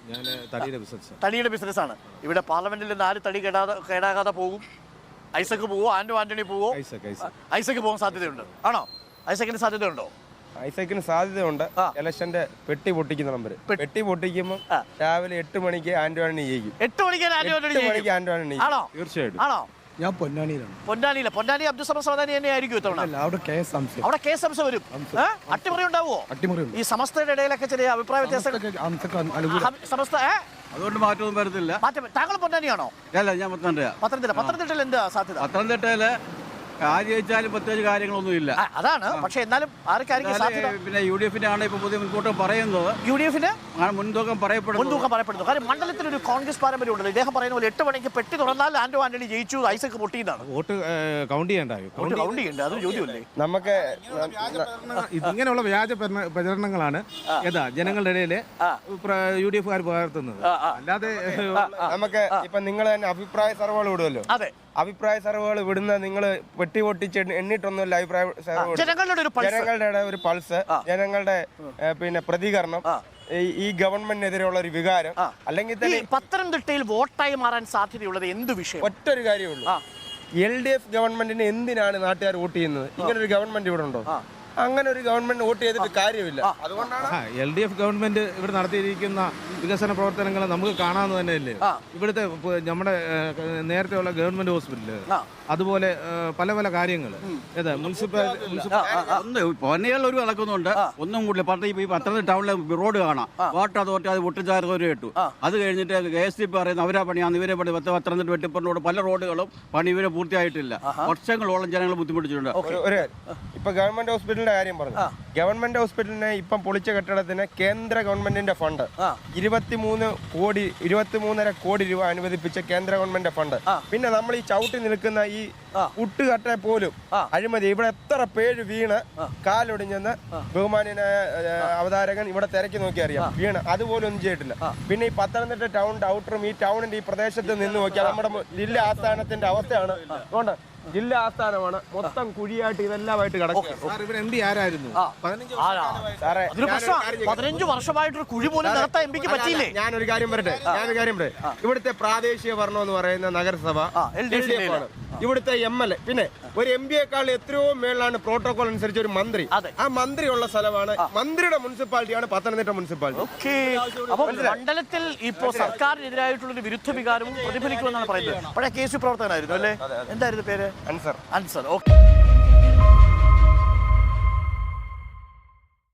ഞാൻ തടിയുടെ ബിസിനസ്. തടിയുടെ ബിസിനസ്സാണ്. ഇവിടെ പാർലമെന്റിൽ നിന്ന് ആര് തടി കേടാകാതെ പോകും? ഐസക് പോവോ? ആന്റണി പോവോ? ഐസക് പോകാൻ സാധ്യതയുണ്ട്. ആണോ? ഐസക്കിന് സാധ്യതയുണ്ടോ? ഐസക്കിന് സാധ്യതയുണ്ട്. ഇലക്ഷന്റെ പെട്ടി പൊട്ടിക്കുന്ന നമ്പർ പെട്ടി പൊട്ടിക്കുമ്പോൾ രാവിലെ 8 മണിക്ക് ആന്റണി ജയിക്കും. 8 മണിക്ക് ആന്റണി ആണോ? തീർച്ചയായിട്ടും. ആണോ? ഞാൻ പൊന്നാനിയിലാണ്. പൊന്നാനി അബ്ദുൾ സമദ് സമദാനി തന്നെ ആയിരിക്കും ഇത്തവണ. അവിടെ കേസ് സംശയം വരും. അട്ടിമറി ഉണ്ടാവുമോ? ഈ സമസ്തയുടെ ഇടയിലൊക്കെ ചെറിയ അഭിപ്രായ വ്യത്യാസം. സമസ്ത അതുകൊണ്ട് മാറ്റമൊന്നും വരത്തില്ല. താങ്കൾ പൊന്നാനിയാണോ? അല്ല, ഞാൻ പത്തനംതിട്ടയിൽ എന്താ സാധ്യത? പത്തനംതിട്ടയില് ആര് ജയിച്ചാലും പ്രത്യേകിച്ച് കാര്യങ്ങളൊന്നും ഇല്ല. അതാണ്. പക്ഷെ എന്നാലും ആർക്കായിരിക്കും സാധ്യത? പിന്നെ UDF ആണ് ഇപ്പൊ പുതിയ മുൻകൂട്ടം പറയുന്നത്. UDF മുൻതൂക്കം പറയപ്പെടുന്നു. കാര്യം മണ്ഡലത്തിൽ ഒരു കോൺഗ്രസ് പാരമ്പര്യം ഉണ്ടല്ലോ. ഇദ്ദേഹം പറയുന്ന പോലെ 8 മണിക്ക് പെട്ടി തുറന്നാൽ ആന്റണി ജയിച്ചു, ഐസക് പൊട്ടിയെന്നാണ്. വോട്ട് കൗണ്ട് ചെയ്യണ്ടായോ? കൗണ്ട് ചെയ്യണ്ട, അതൊരു ചോദ്യമല്ലേ? നമുക്ക് ഇങ്ങനെയുള്ള വ്യാജ പ്രചരണങ്ങളാണ് ജനങ്ങളുടെ ഇടയില് UDF-കാർ പകർത്തുന്നത്. അല്ലാതെ നമുക്ക് ഇപ്പൊ നിങ്ങൾ തന്നെ അഭിപ്രായ സർവേകൾ വിടുമല്ലോ. അതെ, അഭിപ്രായ സർവേകൾ വിടുന്ന നിങ്ങൾ വെട്ടി പൊട്ടിച്ച് എണ്ണിട്ടൊന്നുമില്ല. അഭിപ്രായ സർവേ ജനങ്ങളുടെ ഒരു പൾസ്, ജനങ്ങളുടെ പിന്നെ പ്രതികരണം, ഈ ഗവൺമെന്റിനെതിരെയുള്ള ഒരു വികാരം, അല്ലെങ്കിൽ തന്നെ പത്തനംതിട്ടയിൽ വോട്ടായി മാറാൻ സാധ്യതയുള്ളത് എന്ത് വിഷയം? ഒറ്റൊരു കാര്യമുള്ളൂ. LDF ഗവൺമെന്റിന് എന്തിനാണ് നാട്ടുകാർ വോട്ട് ചെയ്യുന്നത്? ഇങ്ങനെ ഒരു ഗവൺമെന്റ് ഇവിടെ ഉണ്ടോ? അങ്ങനെ ഒരു ഗവൺമെന്റ് വോട്ട് ചെയ്തിട്ട് കാര്യമില്ല. അതുകൊണ്ടാണ് LDF ഗവൺമെന്റ് ഇവിടെ നടത്തിയിരിക്കുന്ന വികസന പ്രവർത്തനങ്ങൾ നമുക്ക് കാണാവുന്ന തന്നെയല്ലേ. ഇവിടുത്തെ നമ്മുടെ നേരത്തെയുള്ള ഗവൺമെന്റ് ഹോസ്പിറ്റല്, അതുപോലെ പല പല കാര്യങ്ങൾ പൊന്നയാൾ ഒരു നടക്കുന്നുണ്ട്. ഒന്നും കൂടില്ല. ഈ പത്തനംതിട്ട ടൗണിലെ റോഡ് കാണാം. വാട്ടർ അതോറിറ്റി അത് പൊട്ടിച്ചാർന്നവർ കേട്ടു. അത് കഴിഞ്ഞിട്ട് KSDP പറയുന്നത് അവരാ പണിയാണ്, ഇവരെ പണി. പത്തനംതിട്ട വെട്ടിപ്പറോട് പല റോഡുകളും പണി ഇവരെ പൂർത്തിയായിട്ടില്ല. വർഷങ്ങളോളം ജനങ്ങൾ ബുദ്ധിമുട്ടിച്ചിട്ടുണ്ട്. ഇപ്പൊ ഗവൺമെന്റ് ഹോസ്പിറ്റലിന്റെ കാര്യം പറഞ്ഞു. ഗവൺമെന്റ് ഹോസ്പിറ്റലിനെ ഇപ്പം പൊളിച്ച കെട്ടിടത്തിന് കേന്ദ്ര ഗവൺമെന്റിന്റെ ഫണ്ട് 23.5 കോടി രൂപ അനുവദിപ്പിച്ച കേന്ദ്ര ഗവൺമെന്റ് ഫണ്ട്. പിന്നെ നമ്മൾ ഈ ചവിട്ടി നിൽക്കുന്ന ഈ പുട്ടുകട്ടെ പോലും അഴിമതി. ഇവിടെ എത്ര പേര് വീണ് കാലൊടിഞ്ഞെന്ന് ബഹുമാന്യനായ അവതാരകൻ ഇവിടെ തിരക്കി നോക്കി അറിയാം. വീണ് അതുപോലും ഒന്നും ചെയ്തിട്ടില്ല. പിന്നെ ഈ പത്തനംതിട്ട ടൗണിന്റെ ഔട്ടറും ഈ ടൗണിന്റെ ഈ പ്രദേശത്ത് നിന്ന് നോക്കിയാൽ നമ്മുടെ ജില്ലാ ആസ്ഥാനത്തിന്റെ അവസ്ഥയാണ്. അതുകൊണ്ട് ജില്ലാ ആസ്ഥാനമാണ് മൊത്തം കുഴിയായിട്ട് ഇതെല്ലാമായിട്ട് കിടക്കുക. MP ആരായിരുന്നു? 15 വർഷമായിട്ടൊരു കുഴി പോലും നടത്താൻ MPക്ക് പറ്റിയില്ലേ? ഞാനൊരു കാര്യം പറയട്ടെ. ഇവിടുത്തെ പ്രാദേശിക ഭരണം എന്ന് പറയുന്ന നഗരസഭ LDF ആണ്. ഇവിടുത്തെ MLA, പിന്നെ ഒരു MP-യേക്കാൾ എത്രയോ മേളിലാണ് പ്രോട്ടോകോൾ അനുസരിച്ച് ഒരു മന്ത്രി. ആ മന്ത്രിയുള്ള സ്ഥലമാണ്, മന്ത്രിയുടെ മുനിസിപ്പാലിറ്റിയാണ് പത്തനംതിട്ട മുനിസിപ്പാലിറ്റി. അപ്പോൾ മണ്ഡലത്തിൽ ഇപ്പോൾ സർക്കാരിനെതിരായിട്ടുള്ള വിരുദ്ധ വികാരവും പ്രതിഫലിക്കുമെന്നാണ് പറയുന്നത്. പഴയ KSU പ്രവർത്തകനായിരുന്നു അല്ലേ? എന്തായിരുന്നു പേര്? അൻസർ. ഓക്കെ.